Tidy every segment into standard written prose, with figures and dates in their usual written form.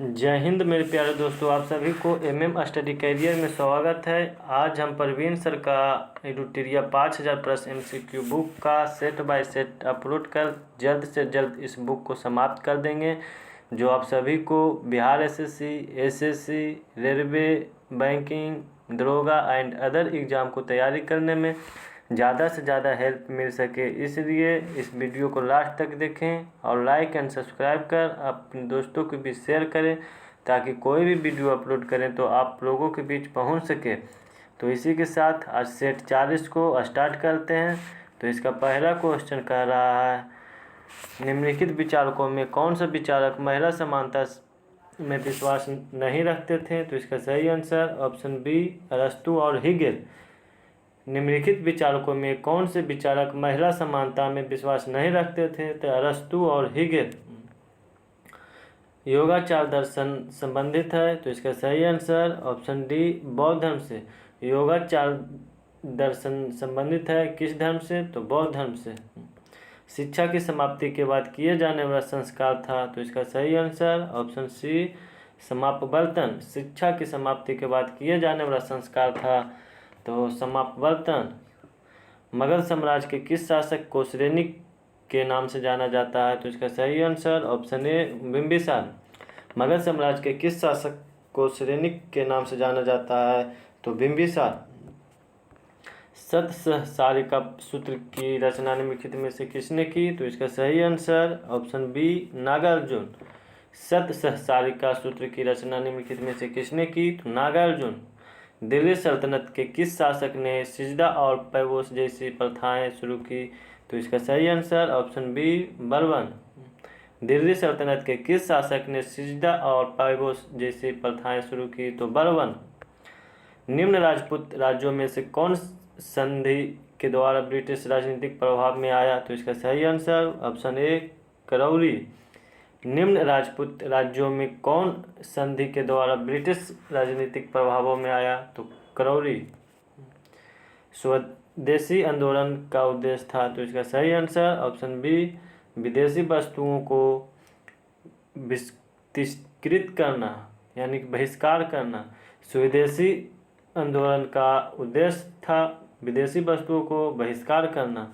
जय हिंद मेरे प्यारे दोस्तों, आप सभी को स्टडी कैरियर में स्वागत है। आज हम प्रवीण सर का एडुटेरिया 5000 प्लस MCQ बुक का सेट बाय सेट अपलोड कर जल्द से जल्द इस बुक को समाप्त कर देंगे, जो आप सभी को Bihar SSC, SSC, railway, banking, दरोगा एंड अदर एग्ज़ाम को तैयारी करने में ज़्यादा से ज़्यादा हेल्प मिल सके। इसलिए इस वीडियो को लास्ट तक देखें और लाइक एंड सब्सक्राइब कर अपने दोस्तों के बीच शेयर करें, ताकि कोई भी वीडियो अपलोड करें तो आप लोगों के बीच पहुंच सके। तो इसी के साथ आज सेट 40 को स्टार्ट करते हैं। तो इसका पहला क्वेश्चन कह रहा है, निम्नलिखित विचारकों में कौन सा विचारक महिला समानता में विश्वास नहीं रखते थे? तो इसका सही आंसर ऑप्शन बी अरस्तु और हिगेल। निम्नलिखित विचारकों में कौन से विचारक महिला समानता में विश्वास नहीं रखते थे? तो अरस्तु और हिगेल। योगाचार दर्शन संबंधित है, तो इसका सही आंसर ऑप्शन डी बौद्ध धर्म से। योगाचार दर्शन संबंधित है किस धर्म से? तो बौद्ध धर्म से। शिक्षा की समाप्ति के बाद किए जाने वाला संस्कार था, तो इसका सही आंसर ऑप्शन सी समापवर्तन। शिक्षा की समाप्ति के बाद किए जाने वाला संस्कार था तो समापवर्तन। मगध साम्राज्य के किस शासक को श्रेणी के नाम से जाना जाता है? तो इसका सही आंसर ऑप्शन ए बिंबिसार। मगध साम्राज्य के किस शासक को श्रेणी के नाम से जाना जाता है? तो बिंबिसार। सतसहसारिका सूत्र की रचना निम्नलिखित में से किसने की? तो इसका सही आंसर ऑप्शन बी नागार्जुन। सतसहसारिका सूत्र की रचना निम्नलिखित में से किसने की? तो नागार्जुन। दिल्ली सल्तनत के किस शासक ने सिजदा और पैबोस जैसी प्रथाएं शुरू की? तो इसका सही answer option B Balban. Delhi सल्तनत के किस शासक ने सिजदा और पैबोस जैसी प्रथाएं शुरू की? तो बलबन। निम्न राजपूत राज्यों में से कौन संधि के द्वारा ब्रिटिश राजनीतिक प्रभाव में आया? तो इसका सही आंसर ऑप्शन ए करौली। निम्न राजपूत राज्यों में कौन संधि के द्वारा ब्रिटिश राजनीतिक प्रभावों में आया? तो करौली। स्वदेशी आंदोलन का उद्देश्य था, तो इसका सही आंसर ऑप्शन बी विदेशी वस्तुओं को बहिष्कृत करना, यानी कि बहिष्कार करना। स्वदेशी आंदोलन का उद्देश्य था विदेशी वस्तुओं को बहिष्कार करना।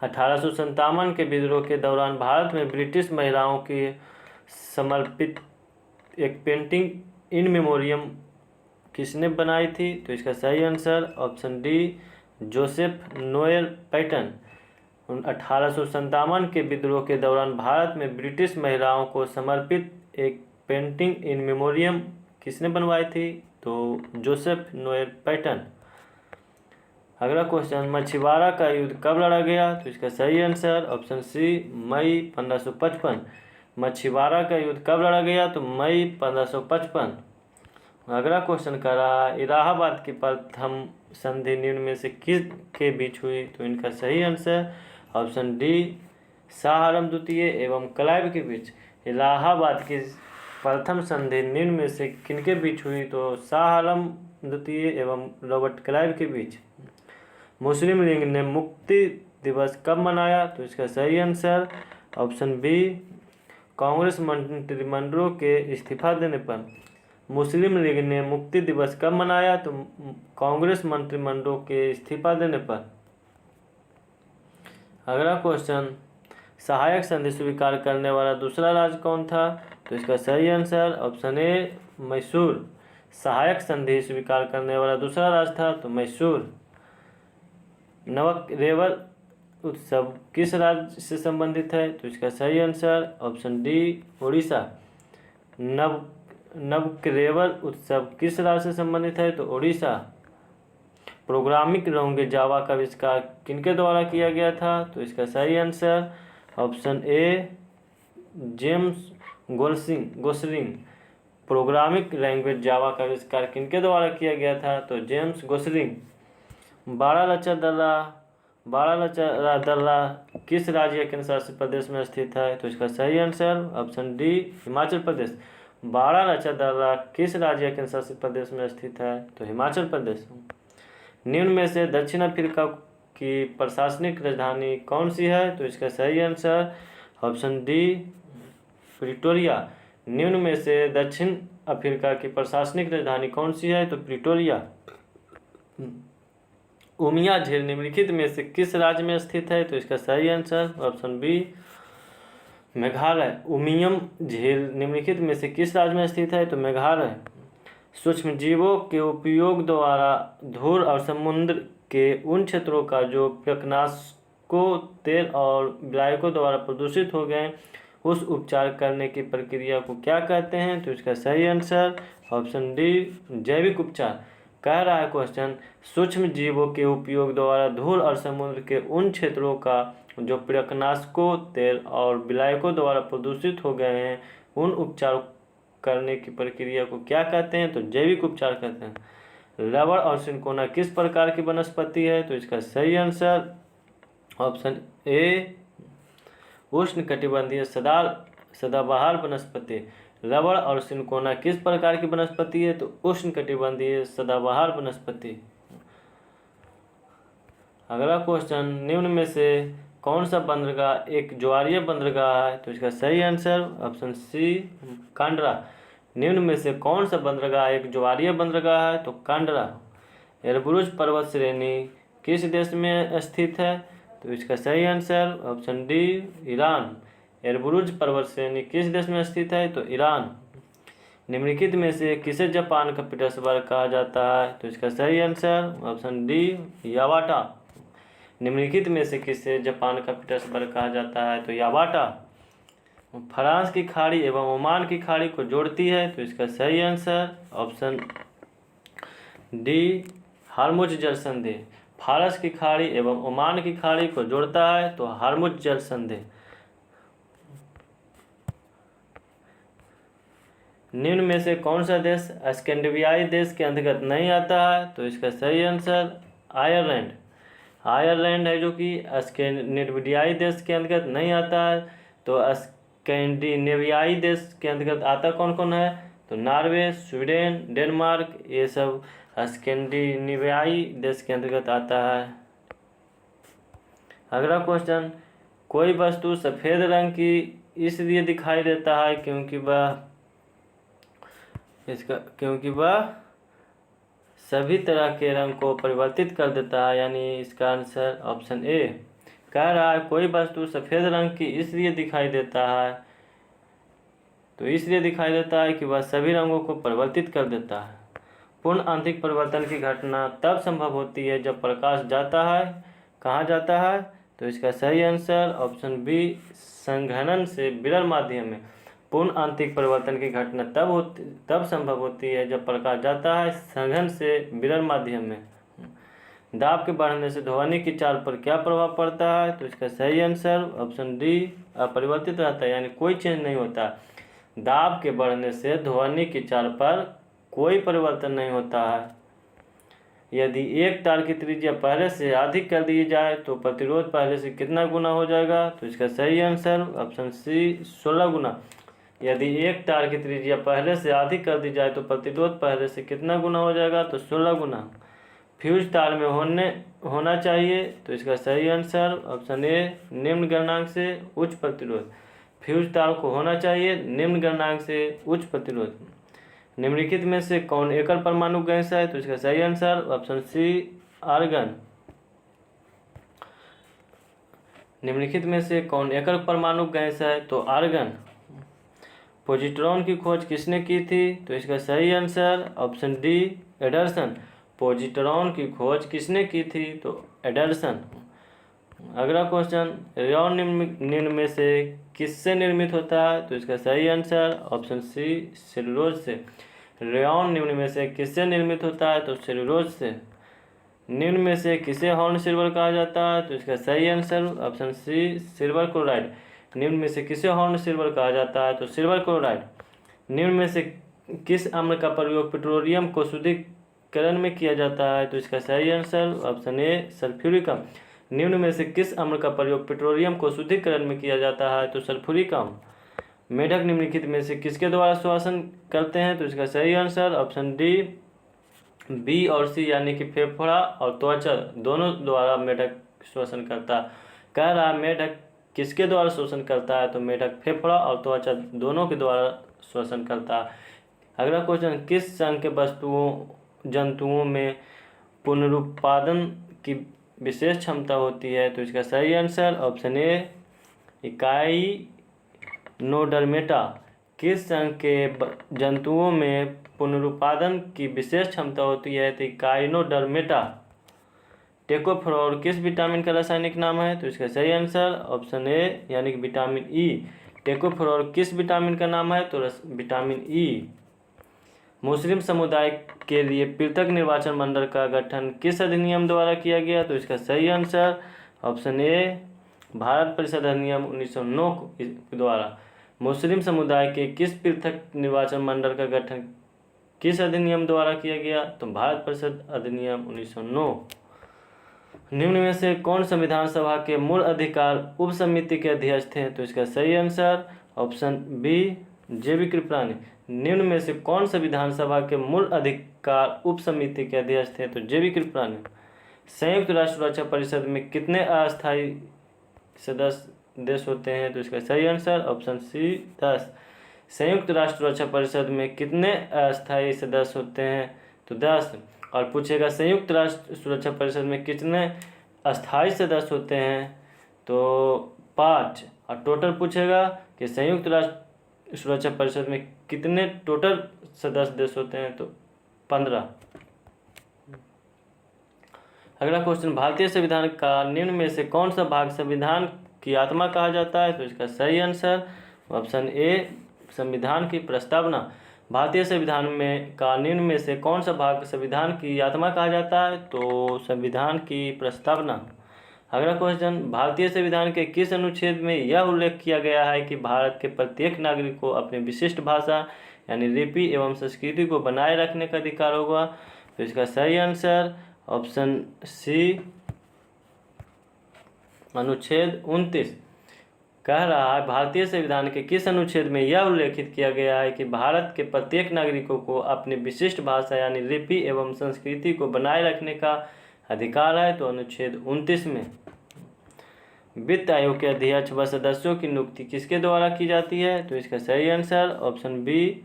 1857 के विद्रोह के दौरान भारत में ब्रिटिश महिलाओं की समर्पित एक पेंटिंग इन मेमोरियम किसने बनाई थी? तो इसका सही answer option D Joseph Noel Paton. 1857 के विद्रोह के दौरान भारत में ब्रिटिश महिलाओं को समर्पित एक पेंटिंग इन मेमोरियम किसने बनवाई थी? तो जोसेफ नोएल पैटन। अगला क्वेश्चन, मछुआरा का युद्ध कब लड़ा गया? तो इसका सही आंसर ऑप्शन सी मई 1555। मछुआरा का युद्ध कब लड़ा गया? तो मई 1555। अगला क्वेश्चन कर रहा है, इलाहाबाद की प्रथम संधि निम्न में से किस के बीच हुई? तो इनका सही answer option D Shah Alam द्वितीय एवं क्लाइव के बीच। इलाहाबाद की प्रथम संधि निम्न में से किनके बीच हुई? तो शाह आलम द्वितीय एवं रॉबर्ट क्लाइव के बीच। मुस्लिम लीग ने मुक्ति दिवस कब मनाया? तो इसका सही आंसर ऑप्शन बी कांग्रेस मंत्रिमंडलों के इस्तीफा देने पर। मुस्लिम लीग ने मुक्ति दिवस कब मनाया? तो कांग्रेस मंत्रिमंडलों के इस्तीफा देने पर। अगला क्वेश्चन, सहायक संधि स्वीकार करने वाला दूसरा राज्य कौन था? तो इसका सही आंसर ऑप्शन ए मैसूर। सहायक संधि स्वीकार करने वाला दूसरा राज्य था तो मैसूर। नवरेवल उत्सव किस राज्य से संबंधित है? तो इसका सही आंसर ऑप्शन डी उड़ीसा। नवरेवल उत्सव किस राज्य से संबंधित है? तो उड़ीसा। प्रोग्रामिंग लैंग्वेज जावा का आविष्कार किनके द्वारा किया गया था? तो इसका सही answer option A James Gosling. Programming language Java का आविष्कार किनके द्वारा किया गया था? तो जेम्स गोसरिंग। बारालाचा दर्रा किस राज्य केंद्र शासित प्रदेश में स्थित है? तो इसका सही answer option D Himachal Pradesh. Baralacha दर्रा किस राज्य केंद्र शासित प्रदेश में स्थित है? तो हिमाचल प्रदेश। निम्न में से दक्षिण अफ्रीका की प्रशासनिक राजधानी कौन सी है? तो इसका सही आंसर ऑप्शन डी प्रिटोरिया। निम्न में से दक्षिण अफ्रीका की प्रशासनिक राजधानी कौन सी है? तो प्रिटोरिया। उमिया झील निम्नलिखित में से किस राज्य में स्थित है? तो इसका सही answer option B Meghalaya. Umiam झील निम्नलिखित में से किस राज्य में स्थित है? तो मेघालय। सूक्ष्म जीवों के उपयोग द्वारा धूल और समुद्र के उन क्षेत्रों का जो कीटनाशकों, तेल और विलायकों द्वारा प्रदूषित हो गए, उस उपचार करने की प्रक्रिया को क्या कहते हैं? तो इसका सही आंसर ऑप्शन डी जैविक उपचार। कह रहा है क्वेश्चन, सूक्ष्म जीवों के उपयोग द्वारा धूल और समुद्र के उन क्षेत्रों का जो कीटनाशकों, तेल और विलायकों द्वारा प्रदूषित हो गए हैं, उन उपचार करने की प्रक्रिया को क्या कहते हैं? तो जैविक उपचार कहते हैं। रबड़ और सिंकोना किस प्रकार की वनस्पति है? तो इसका सही आंसर ऑप्शन ए उष्णकटिबंधीय सदाबहार वनस्पति। रबड़ और सिंकोना किस प्रकार की वनस्पति है? तो उष्णकटिबंधीय सदाबहार वनस्पति। अगला क्वेश्चन, निम्न में से कौन सा बंदरगाह एक ज्वारीय बंदरगाह है? तो इसका सही आंसर ऑप्शन सी कांडरा। निम्न में से कौन सा बंदरगाह एक ज्वारीय बंदरगाह है? तो कांडरा। एलब्रुज पर्वत श्रेणी किस देश में स्थित है? तो इसका सही आंसर ऑप्शन डी ईरान। एलब्रुज पर्वत श्रेणी किस देश में स्थित है? तो ईरान। निम्नलिखित में से किसे जापान का पीटर्सबर्ग कहा जाता है? तो इसका सही आंसर ऑप्शन डी यावाटा। निम्नलिखित में से किसे जापान का पीटर्सबर्ग कहा जाता है? तो यावाटा। फ्रांस की खाड़ी एवं ओमान की खाड़ी को जोड़ती है? तो इसका सही आंसर ऑप्शन डी हार्मुज जल संधि। फारस की खाड़ी एवं ओमान की खाड़ी को जोड़ता है तो हार्मुज जल संधि। निम्न में से कौन सा देश स्कैंडिनेवियाई देश के अंतर्गत नहीं आता है? तो इसका सही आंसर आयरलैंड। आयरलैंड है जो कि स्कैंडिनेवियाई देश के अंतर्गत नहीं आता है। तो स्कैंडिनेवियाई देश के अंतर्गत आता कौन कौन है? तो नॉर्वे, स्वीडन, डेनमार्क, ये सब स्कैंडिनेवियाई देश के अंतर्गत आता है। अगला क्वेश्चन, कोई वस्तु सफ़ेद रंग की इसलिए दिखाई देता है क्योंकि वह सभी तरह के रंग को परिवर्तित कर देता है, यानी इसका आंसर ऑप्शन ए। कह रहा है कोई वस्तु सफ़ेद रंग की इसलिए दिखाई देता है, तो इसलिए दिखाई देता है कि वह सभी रंगों को परिवर्तित कर देता है। पूर्ण आंतरिक परिवर्तन की घटना तब संभव होती है जब प्रकाश जाता है, कहाँ जाता है? तो इसका सही आंसर ऑप्शन बी संघनन से विरल माध्यम में। पूर्ण आंतरिक परिवर्तन की घटना तब संभव होती है जब प्रकाश जाता है संघनन से विरल माध्यम में। दाब के बढ़ने से ध्वनि की चाल पर क्या प्रभाव पड़ता है? तो इसका सही आंसर ऑप्शन डी अपरिवर्तित रहता है, यानी कोई चेंज नहीं होता। दाब के बढ़ने से ध्वनि की चाल पर कोई परिवर्तन नहीं होता है। यदि एक तार की त्रिज्या पहले से अधिक कर दी जाए तो प्रतिरोध पहले से कितना गुना हो जाएगा? तो इसका सही आंसर ऑप्शन सी 16 गुना। यदि एक तार की त्रिज्या पहले से अधिक कर दी जाए तो प्रतिरोध पहले से कितना गुना हो जाएगा? तो 16 गुना। फ्यूज तार में होना चाहिए, तो इसका सही आंसर ऑप्शन ए निम्न गलनांक से उच्च प्रतिरोध। फ्यूज तार को होना चाहिए निम्न गलनांक से उच्च प्रतिरोध। निम्नलिखित में से कौन एकल परमाणु गैस है? तो इसका सही आंसर ऑप्शन सी आर्गन। निम्नलिखित में से कौन एकल परमाणु गैस है? तो आर्गन। पॉजिट्रॉन की खोज किसने की थी? तो इसका सही answer option D Anderson. Positron की खोज किसने की थी? तो एडरसन। अगला क्वेश्चन, रेयॉन निम्न में से किससे निर्मित होता है? तो इसका सही आंसर ऑप्शन सी सेलुलोज से। रेयॉन निम्न में से किससे निर्मित होता है? तो सेलुलोज से। निम्न में से किसे हॉर्न सिल्वर कहा जाता है? तो इसका सही answer option C silver chloride. निम्न में से किसे हॉर्न सिल्वर कहा जाता है? तो सिल्वर क्लोराइड। निम्न में से किस अम्ल का प्रयोग पेट्रोलियम को शुद्धिकरण में किया जाता है? तो इसका सही आंसर ऑप्शन ए सल्फ्यूरिक अम्ल। निम्न में से किस अम्ल का प्रयोग पेट्रोलियम को शुद्धिकरण में किया जाता है? तो सल्फ्यूरिक अम्ल। मेढक निम्नलिखित में से किसके द्वारा श्वसन करते हैं? तो इसका सही आंसर ऑप्शन डी बी और सी, यानी कि फेफड़ा और त्वचा दोनों द्वारा मेढक श्वसन करता। कह रहा मेढक किसके द्वारा शोषण करता है? तो मेढक फेफड़ा और त्वचा दोनों के द्वारा शोषण करता है। अगला क्वेश्चन, किस संघ के जंतुओं में पुनरुत्पादन की विशेष क्षमता होती है? तो इसका सही आंसर ऑप्शन ए इकाइनोडर्मेटा। किस संघ के जंतुओं में पुनरुत्पादन की विशेष क्षमता होती है? तो इकाइनोडर्मेटा। टेकोफोरोल किस विटामिन का रासायनिक नाम है? तो इसका सही आंसर ऑप्शन ए यानी कि विटामिन ई। टेकोफोरोल किस विटामिन का नाम है? तो विटामिन ई। मुस्लिम समुदाय के लिए पृथक निर्वाचन मंडल का गठन किस अधिनियम द्वारा किया गया? तो इसका सही आंसर ऑप्शन ए भारत परिषद अधिनियम 1909 के द्वारा। मुस्लिम समुदाय के किस पृथक निर्वाचन मंडल का गठन किस अधिनियम द्वारा किया गया? तो भारत परिषद अधिनियम 1909। निम्न में से कौन संविधान सभा के मूल अधिकार उप समिति के अध्यक्ष थे? तो इसका सही answer option B JB Kripalani. निम्न में से कौन संविधान सभा के मूल अधिकार उप समिति के अध्यक्ष थे? तो JB कृपलानी। संयुक्त राष्ट्र सुरक्षा परिषद में कितने अस्थायी सदस्य देश होते हैं? तो इसका सही आंसर ऑप्शन सी 10। संयुक्त राष्ट्र सुरक्षा परिषद में कितने अस्थायी सदस्य होते हैं? तो 10। और पूछेगा संयुक्त राष्ट्र सुरक्षा परिषद में कितने अस्थायी सदस्य होते हैं? तो 5। और टोटल पूछेगा कि संयुक्त राष्ट्र सुरक्षा परिषद में कितने टोटल सदस्य देश होते हैं? तो 15। अगला क्वेश्चन, भारतीय संविधान का निम्न में से कौन सा भाग संविधान की आत्मा कहा जाता है? तो इसका सही आंसर ऑप्शन ए संविधान की प्रस्तावना। भारतीय संविधान में का निम्न में से कौन सा भाग संविधान की आत्मा कहा जाता है? तो संविधान की प्रस्तावना। अगला क्वेश्चन, भारतीय संविधान के किस अनुच्छेद में यह उल्लेख किया गया है कि भारत के प्रत्येक नागरिक को अपनी विशिष्ट भाषा यानी लिपि एवं संस्कृति को बनाए रखने का अधिकार होगा? तो इसका सही आंसर ऑप्शन सी अनुच्छेद 29 कह रहा है भारतीय संविधान के किस अनुच्छेद में यह उल्लेखित किया गया है कि भारत के प्रत्येक नागरिकों को अपनी विशिष्ट भाषा यानी लिपि एवं संस्कृति को बनाए रखने का अधिकार है? तो अनुच्छेद 29 में। वित्त आयोग के अध्यक्ष व सदस्यों की नियुक्ति किसके द्वारा की जाती है? तो इसका सही आंसर ऑप्शन बी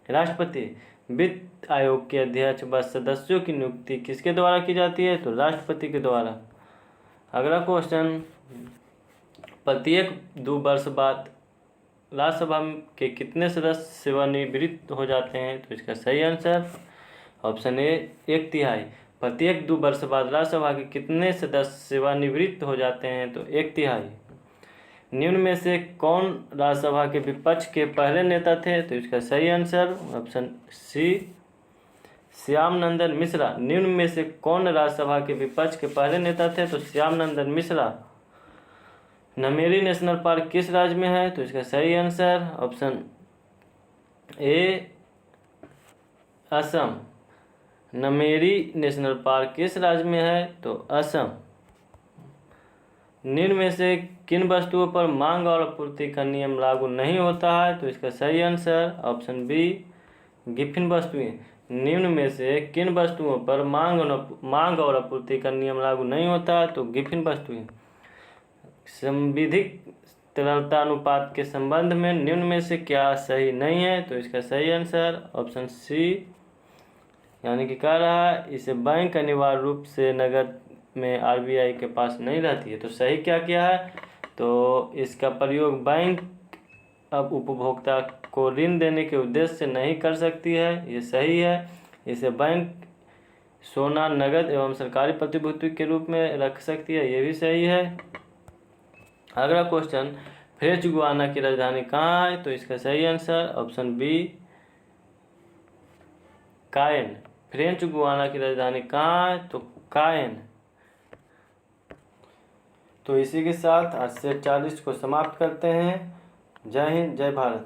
राष्ट्रपति। वित्त आयोग के अध्यक्ष व सदस्यों की नियुक्ति किसके द्वारा की जाती है? तो राष्ट्रपति के द्वारा। अगला क्वेश्चन, प्रत्येक 2 वर्ष बाद राज्यसभा के कितने सदस्य सेवानिवृत्त हो जाते हैं? तो इसका सही आंसर ऑप्शन ए 1/3। प्रत्येक 2 वर्ष बाद राज्यसभा के कितने सदस्य सेवानिवृत्त हो जाते हैं? तो 1/3। निम्न में से कौन राज्यसभा के विपक्ष के पहले नेता थे? तो इसका सही आंसर ऑप्शन सी श्याम नंदन मिश्रा। निम्न में से कौन राज्यसभा के विपक्ष के पहले नेता थे? तो श्याम नंदन मिश्रा। नमेरी नेशनल पार्क किस राज्य में है? तो इसका सही आंसर ऑप्शन ए असम। नमेरी नेशनल पार्क किस राज्य में है? तो असम। निम्न में से किन वस्तुओं पर मांग और आपूर्ति का नियम लागू नहीं होता है? तो इसका सही आंसर ऑप्शन बी गिफिन वस्तुएं। निम्न में से किन वस्तुओं पर मांग और आपूर्ति का नियम लागू नहीं होता है? तो गिफिन वस्तुएं। संविधिक तरलता अनुपात के संबंध में निम्न में से क्या सही नहीं है? तो इसका सही आंसर ऑप्शन सी यानी कि कह रहा है इसे बैंक अनिवार्य रूप से नगद में RBI के पास नहीं रहती है। तो सही क्या किया है? तो इसका प्रयोग बैंक अब उपभोक्ता को ऋण देने के उद्देश्य से नहीं कर सकती है, ये सही है। इसे बैंक सोना, नगद एवं सरकारी प्रतिभूति के रूप में रख सकती है, ये भी सही है। अगला क्वेश्चन, फ्रेंच गुयाना की राजधानी कहाँ है? तो इसका सही आंसर ऑप्शन बी कायन। फ्रेंच गुयाना की राजधानी कहाँ है? तो कायन। तो इसी के साथ आज से 40 को समाप्त करते हैं। जय हिंद, जय भारत।